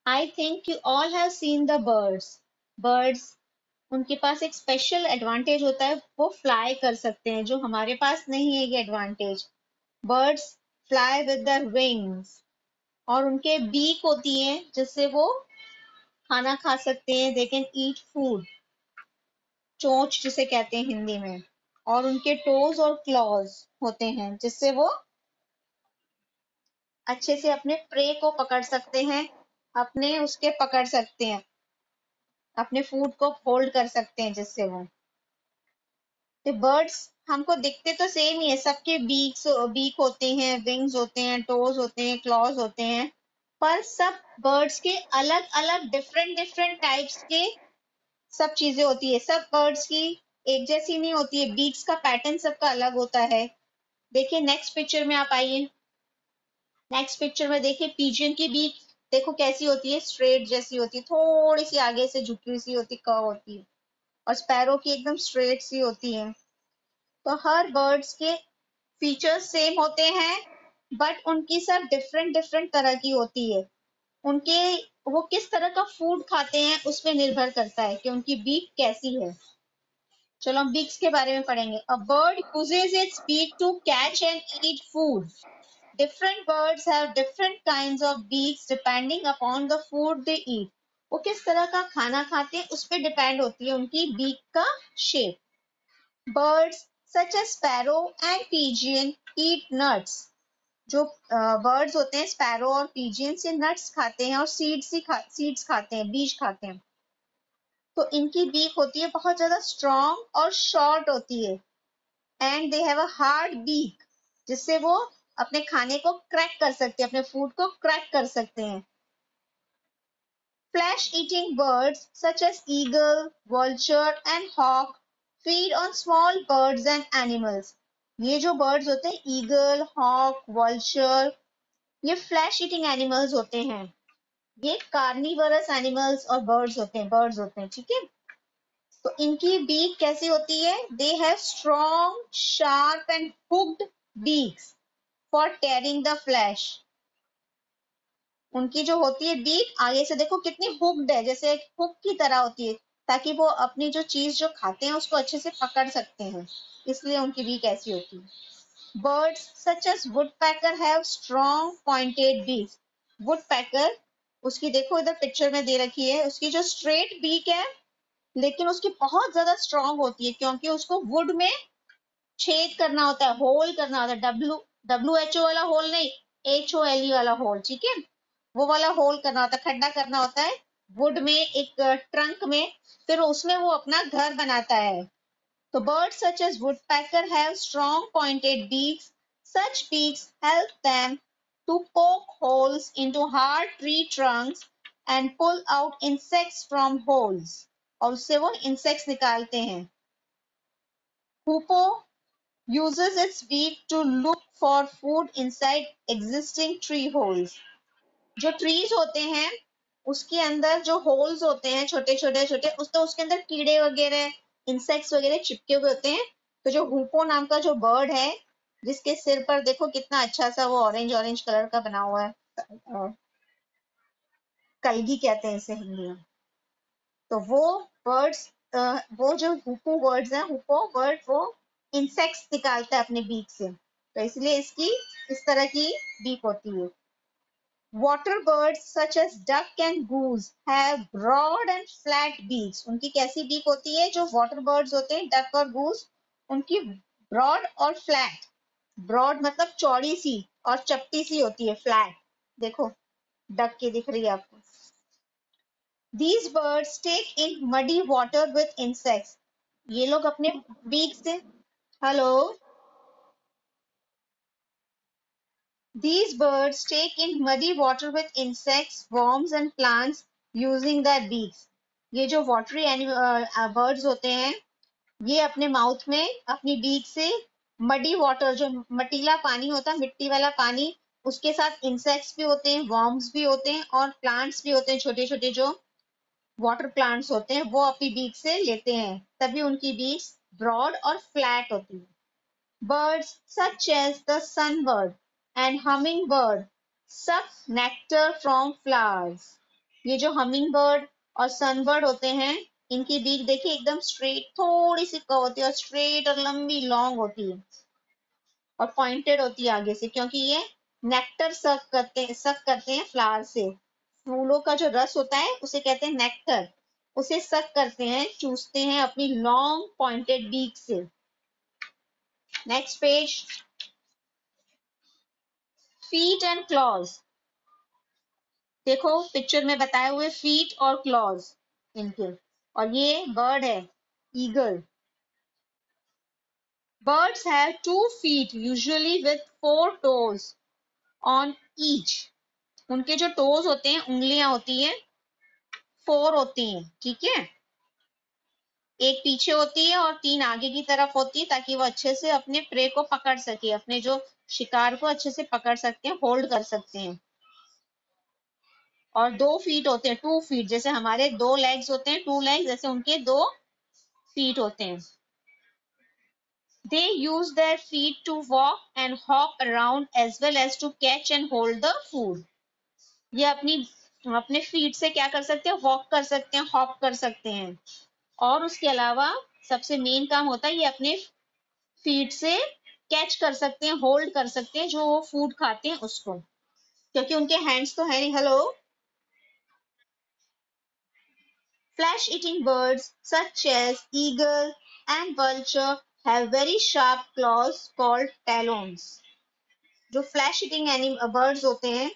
I think you all have seen the birds. Birds, उनके पास एक special advantage होता है, वो फ्लाई कर सकते हैं, जो हमारे पास नहीं है ये advantage. Birds fly with their wings, और उनके बीक होती है जिससे वो खाना खा सकते हैं। दे कैन ईट फूड, चोंच जिसे कहते हैं हिंदी में। और उनके टोज और क्लॉज होते हैं जिससे वो अच्छे से अपने प्रे को पकड़ सकते हैं, अपने उसके पकड़ सकते हैं, अपने फूड को होल्ड कर सकते हैं जिससे वो। तो बर्ड्स हमको दिखते तो सेम ही है, सबके बीक होते हैं, विंग्स होते हैं, टोज होते हैं, क्लॉज होते हैं, पर सब बर्ड्स के अलग अलग डिफरेंट डिफरेंट टाइप्स के सब चीजें होती है। सब बर्ड्स की एक जैसी नहीं होती है, बीक्स का पैटर्न सबका अलग होता है। देखिए नेक्स्ट पिक्चर में आप आइए। नेक्स्ट पिक्चर में देखिए पिजियन की बीक, देखो कैसी होती है, स्ट्रेट जैसी होती है, थोड़ी सी आगे से झुकी सी होती, कर्व होती है। और स्पैरो की एकदम स्ट्रेट सी होती है। तो हर बर्ड्स के फीचर्स सेम होते हैं, बट उनकी सब डिफरेंट डिफरेंट तरह की होती है। उनके वो किस तरह का फूड खाते हैं उस पर निर्भर करता है कि उनकी बीक कैसी है। चलो हम बीक्स के बारे में पढ़ेंगे। A bird uses its beak to catch and eat food. Different birds have different kinds of beaks depending upon the food they eat. वो किस तरह का खाना खाते हैं उस पर डिपेंड होती है उनकी बीक का shape. Birds such as sparrow and pigeon eat nuts. जो बर्ड्स होते हैं स्पैरो और पिजियन से नट्स खाते हैं और सीड्स खाते हैं, बीज खाते हैं। तो इनकी बीक होती है बहुत ज्यादा स्ट्रॉन्ग और शॉर्ट होती है। And they have a hard beak, जिससे वो अपने खाने को क्रैक कर सकते हैं, अपने फूड को क्रैक कर सकते हैं। Flesh eating birds such as eagle, vulture and hawk feed on small birds and animals. ये जो बर्ड्स होते हैं, ईगल, हॉक, vulture, ये फ्लैश ईटिंग एनिमल्स होते हैं। ये कार्निवरस एनिमल्स और बर्ड्स होते हैं, ठीक है। तो इनकी बीक कैसी होती है? They have strong, sharp and hooked beaks for tearing the flesh. उनकी जो होती है बीक, आगे से देखो कितनी हुक्ड है, जैसे एक हुक की तरह होती है, ताकि वो अपनी जो चीज जो खाते हैं उसको अच्छे से पकड़ सकते हैं, इसलिए उनकी बीक ऐसी होती है। Birds such as woodpecker have strong pointed beaks. Woodpecker, उसकी देखो इधर पिक्चर में दे रखी है, उसकी जो स्ट्रेट बीक है, लेकिन उसकी बहुत ज्यादा स्ट्रॉन्ग होती है, क्योंकि उसको वुड में छेद करना होता है, होल करना होता है। डब्ल्यू एच ओ वाला होल नहीं, एच ओ एल ई वाला होल, ठीक है। वो वाला होल करना होता है, खड्डा करना होता है वुड में, एक ट्रंक में, फिर उसमें वो अपना घर बनाता है। तो birds such as woodpecker have strong pointed beaks. Such beaks help them to poke holes into hard tree trunks and pull out insects from holes. और उससे वो insects निकालते हैं। Hoopoe uses its beak to look for food inside existing tree holes. जो trees होते हैं उसके अंदर जो holes होते हैं छोटे छोटे छोटे, उस तो उसके अंदर कीड़े वगैरह, इंसेक्ट्स वगैरह चिपके हुए होते हैं। तो जो हुपो नाम का जो बर्ड है, जिसके सिर पर देखो कितना अच्छा सा वो ऑरेंज ऑरेंज कलर का बना हुआ है, कलगी कहते हैं इसे हिंदी में। तो वो बर्ड्स, वो जो हुपो बर्ड्स हैं, हुपो बर्ड, वो इंसेक्ट्स निकालता है अपने बीक से, तो इसलिए इसकी इस तरह की बीक होती है। Water birds such as duck and goose have broad and flat beaks. उनकी कैसी बीक होती है? जो वाटर बर्ड्स होते हैं, डक और गूज, उनकी ब्रॉड और फ्लैट। ब्रॉड मतलब चौड़ी सी, और चपटी सी होती है फ्लैट। देखो डक की दिख रही है आपको। These birds take in muddy water with insects. ये लोग अपने बीक से, hello, these birds take in muddy water with insects, worms and plants using their beaks. ये जो watery birds होते हैं, ये अपने माउथ में अपनी बीक से मडी वाटर, जो मटीला पानी होता है, मिट्टी वाला पानी, उसके साथ इंसेक्ट्स भी होते हैं, वर्म्स भी होते हैं और प्लांट्स भी होते हैं, छोटे छोटे जो वाटर प्लांट्स होते हैं, वो अपनी बीक से लेते हैं, तभी उनकी बीक ब्रॉड और फ्लैट होती है। Birds such as the sunbird and humming bird suck nectar from flowers. ये जो हमिंग बर्ड और सनबर्ड होते हैं, इनकी बीक देखिए एकदम स्ट्रेट, थोड़ी सी कर्व होती है और स्ट्रेट और लंबी लॉन्ग होती है और पॉइंटेड होती है आगे से, क्योंकि ये नेक्टर सक करते हैं फ्लावर से। फूलों का जो रस होता है उसे कहते हैं नेक्टर, उसे सक करते हैं, चूसते हैं अपनी लॉन्ग पॉइंटेड बीक से। Next page, feet and clause. देखो पिक्चर में बताए हुए फीट और क्लॉज इनके, और ये बर्ड है eagle. Birds have 2 feet, usually with 4 toes on each. उनके जो टोज होते हैं, उंगलियां होती हैं, 4 होती हैं, ठीक है। एक पीछे होती है और 3 आगे की तरफ होती है, ताकि वो अच्छे से अपने प्रे को पकड़ सके, अपने जो शिकार को अच्छे से पकड़ सकते हैं, होल्ड कर सकते हैं। और 2 फीट होते हैं, 2 फीट, जैसे हमारे 2 लेग्स होते हैं, 2 लेग्स, जैसे उनके 2 फीट होते हैं। They use their feet to walk and hop around as well as to catch and hold the food. ये अपने फीट से क्या कर सकते हैं, वॉक कर सकते हैं, हॉप कर सकते हैं, और उसके अलावा सबसे मेन काम होता है ये अपने फीट से कैच कर सकते हैं, होल्ड कर सकते हैं जो वो फूड खाते हैं उसको, क्योंकि उनके हैंड्स तो है नहीं। Hello. Flesh eating birds such as eagle and vulture have very sharp claws called talons. जो फ्लैश ईटिंग बर्ड्स होते हैं,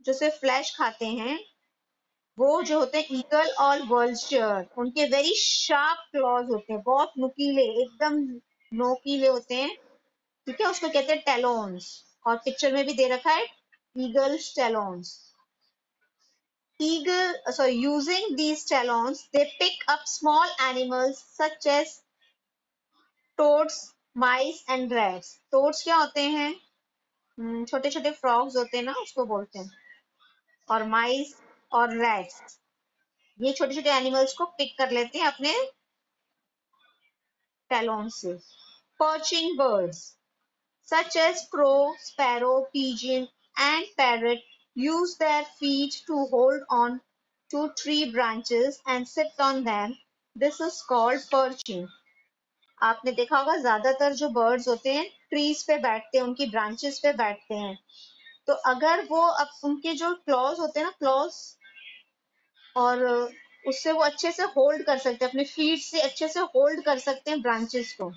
जो सिर्फ फ्लैश खाते हैं, वो जो होते हैं ईगल और वर्ल्चर, उनके वेरी शार्प क्लॉज होते हैं, बहुत नुकीले, एकदम नोकीले होते हैं, ठीक है। उसको कहते हैं टेलोन्स, और पिक्चर में भी दे रखा है eagles टेलोन्स। Using these talons, they pick up small animals such as toads, mice and rats. Toads क्या होते हैं? छोटे छोटे फ्रॉग्स होते हैं ना, उसको बोलते हैं। और माइस और रैट्स, ये छोटे छोटे एनिमल्स को पिक कर लेते हैं अपने टैलोन से। Perching birds such as crow, sparrow, pigeon and parrot use their feet to hold on to tree branches and sit on them. This is called perching. आपने देखा होगा ज्यादातर जो बर्ड्स होते हैं ट्रीज पे बैठते हैं, उनकी ब्रांचेस पे बैठते हैं। तो अगर वो उनके जो क्लॉज होते हैं ना, क्लॉज, और उससे वो अच्छे से होल्ड कर सकते हैं, अपने फीट से अच्छे से होल्ड कर सकते हैं ब्रांचेस को,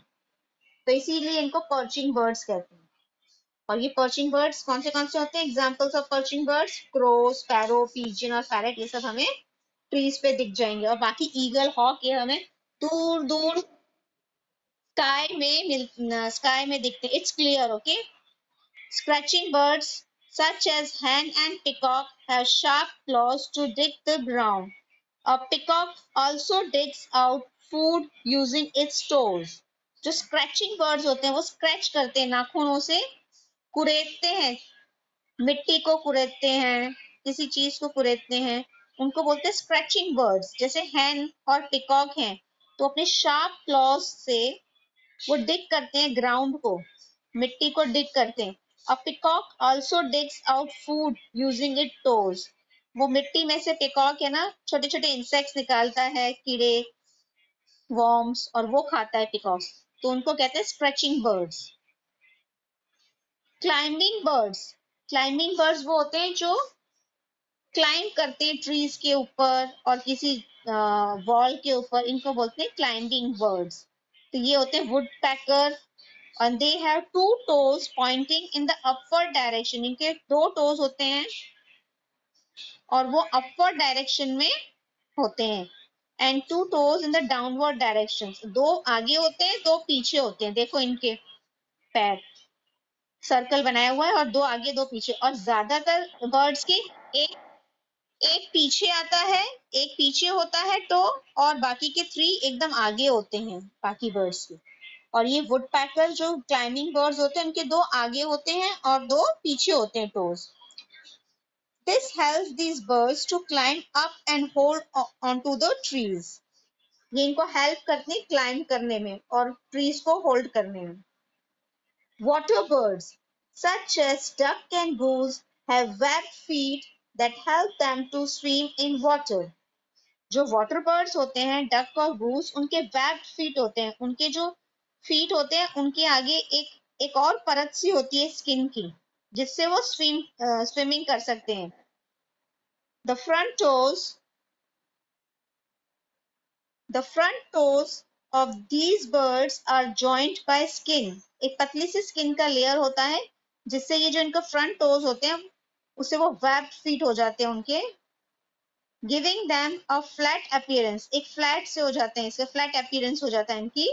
तो इसीलिए इनको पर्चिंग बर्ड्स कहते हैं। और ये पर्चिंग बर्ड्स कौन से होते हैं? Examples of perching birds, crow, sparrow, pigeon और पैरेट, ये सब हमें ट्रीज पे दिख जाएंगे। और बाकी ईगल, हॉक, ये हमें दूर दूर स्काई में दिखते हैं। It's clear, okay. Scratching birds such as hen and peacock have sharp claws to dig the ground. A peacock also digs out food using its toes. जो स्क्रैचिंग बर्ड्स होते हैं वो स्क्रैच करते हैं, नाखूनों से कुरेदते हैं, मिट्टी को कुरेदते हैं, किसी चीज को कुरेदते हैं, उनको बोलते हैं स्क्रैचिंग बर्ड्स। जैसे हैन और पिकॉक हैं, तो अपने शार्प क्लॉज से वो डिग करते हैं ग्राउंड को, मिट्टी को डिग करते हैं। अ peacock also digs out food using it toes. वो मिट्टी में से, पिकॉक है ना, छोटे छोटे इंसेक्ट्स निकालता है, कीड़े, वॉर्म्स, और वो खाता है पिकॉक, तो उनको कहते हैं स्ट्रेचिंग बर्ड्स। क्लाइंबिंग बर्ड्स वो होते हैं जो क्लाइंब करते हैं ट्रीज के ऊपर और किसी वॉल के ऊपर, इनको बोलते हैं क्लाइंबिंग बर्ड्स। तो ये होते हैं would packer, and they have 2 toes pointing in the upward direction. इनके 2 toes होते हैं और वो upward direction में होते हैं, and 2 toes in the downward direction. 2 आगे होते हैं, 2 पीछे होते हैं। देखो इनके पैर सर्कल बनाया हुआ है, और 2 आगे 2 पीछे। और ज्यादातर बर्ड्स की एक एक पीछे आता है, एक पीछे होता है टो, और बाकी के 3 एकदम आगे होते हैं बाकी बर्ड्स के। और ये वुड पैकर जो क्लाइंबिंग बर्ड्स होते हैं, उनके 2 आगे होते हैं और 2 पीछे होते हैं toes. This helps these birds to climb up and hold on to the trees. ये इनको हेल्प करते हैं क्लाइंब करने में और ट्रीज को होल्ड करने में। Water birds such as duck and goose have webbed feet that help them to swim in water. जो वाटर बर्ड्स होते हैं, डक और गूस, उनके वेब्ड फीट होते हैं. उनके जो फीट होते हैं, उनके आगे एक और परत सी होती है स्किन की, जिससे वो स्विमिंग कर सकते हैं. The front toes, the front toes of these birds are joined by skin. एक पतली सी स्किन का लेयर होता है, जिससे ये जो इनका फ्रंट टोज होते हैं, उससे वो वेब्ड फीट हो जाते हैं उनके, giving them a flat appearance. एक फ्लैट से हो जाते हैं, इसका फ्लैट अपीयरेंस हो जाता है इनकी.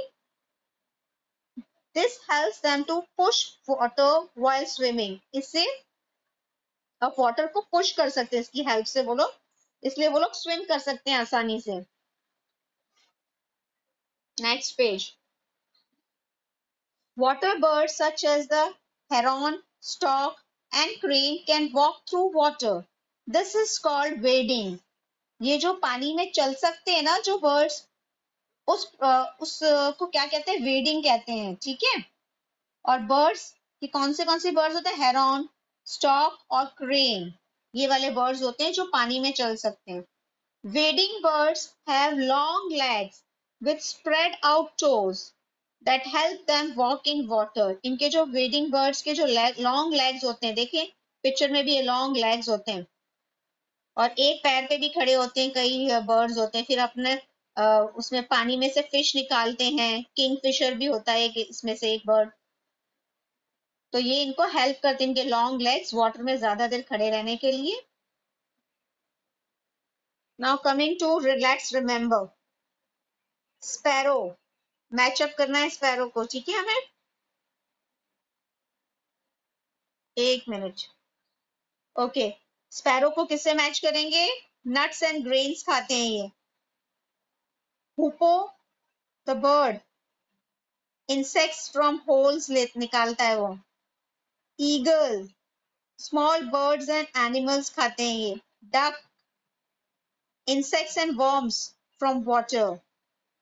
This helps them to push water while swimming. इससे आप वाटर को पुश कर सकते हैं इसकी हेल्प से वो लोग, इसलिए वो लोग स्विम कर सकते हैं आसानी से. Next page. Water birds such as the heron, stork, and crane can walk through water. This is called wading. ये जो पानी में चल सकते हैं ना जो बर्ड्स, उसको क्या कहते हैं? वेडिंग कहते हैं. ठीक है. और बर्ड्स कि कौन से बर्ड्स होते हैं? हेरॉन, स्टॉक और क्रेन. ये वाले बर्ड्स होते हैं जो पानी में चल सकते हैं. Wading birds have long legs with spread out toes that help them walk in water. इनके जो wading birds के जो long legs होते हैं, देखें पिक्चर में भी ये long legs होते हैं, और एक पैर पे भी खड़े होते हैं. कई बर्ड्स होते हैं, फिर अपने उसमें पानी में से फिश निकालते हैं. किंग फिशर भी होता है इसमें से एक बर्ड. तो ये इनको हेल्प करते हैं, इनके लॉन्ग लेग्स वाटर में ज्यादा देर खड़े रहने के लिए. Now coming to relax remember. Sparrow, match up करना है स्पैरो को. ठीक है, हमें एक मिनट. ओके, स्पैरो को किससे मैच करेंगे? नट्स एंड ग्रेन्स खाते हैं ये. Hoopoe the bird insects from holes निकालता है वो. Eagle small birds and animals खाते हैं ये. Duck insects and worms from water.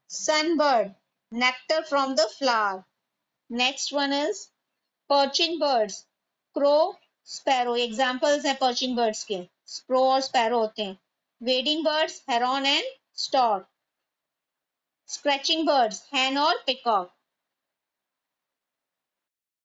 Sunbird nectar from the flower. Next one is perching birds. Crow, sparrow. Examples हैं perching birds के. Crow और sparrow होते हैं. Wading birds, heron and stork. Scratching birds, hen और peacock.